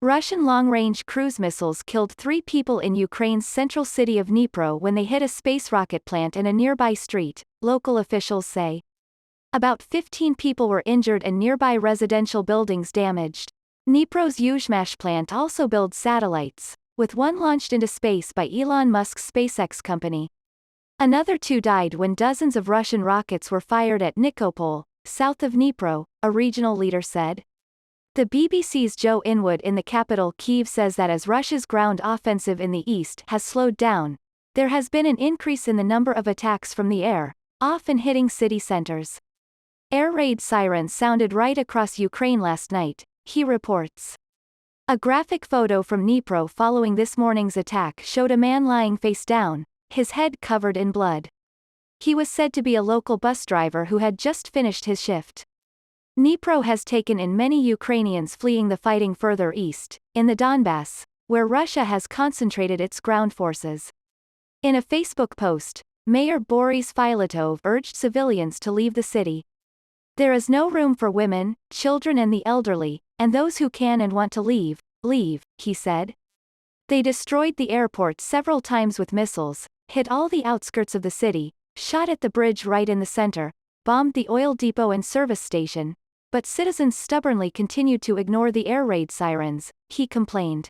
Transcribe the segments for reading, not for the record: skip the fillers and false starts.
Russian long-range cruise missiles killed 3 people in Ukraine's central city of Dnipro when they hit a space rocket plant in a nearby street, local officials say. About 15 people were injured and nearby residential buildings damaged. Dnipro's Yuzhmash plant also builds satellites, with one launched into space by Elon Musk's SpaceX company. Another 2 died when dozens of Russian rockets were fired at Nikopol, south of Dnipro, a regional leader said. The BBC's Joe Inwood in the capital Kyiv says that as Russia's ground offensive in the east has slowed down, there has been an increase in the number of attacks from the air, often hitting city centers. Air raid sirens sounded right across Ukraine last night, he reports. A graphic photo from Dnipro following this morning's attack showed a man lying face down, his head covered in blood. He was said to be a local bus driver who had just finished his shift. Dnipro has taken in many Ukrainians fleeing the fighting further east, in the Donbass, where Russia has concentrated its ground forces. In a Facebook post, Mayor Boris Filatov urged civilians to leave the city. There is no room for women, children and the elderly, and those who can and want to leave, he said. They destroyed the airport several times with missiles, hit all the outskirts of the city, shot at the bridge right in the center, bombed the oil depot and service station, but citizens stubbornly continued to ignore the air raid sirens, he complained.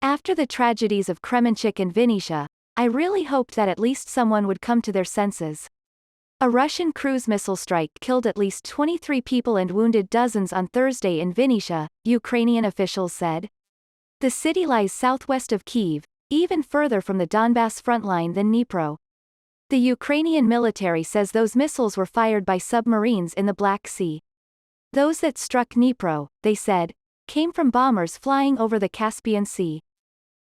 After the tragedies of Kremenchuk and Vinnytsia, I really hoped that at least someone would come to their senses. A Russian cruise missile strike killed at least 23 people and wounded dozens on Thursday in Vinnytsia, Ukrainian officials said. The city lies southwest of Kyiv, even further from the Donbass front line than Dnipro. The Ukrainian military says those missiles were fired by submarines in the Black Sea. Those that struck Dnipro, they said, came from bombers flying over the Caspian Sea.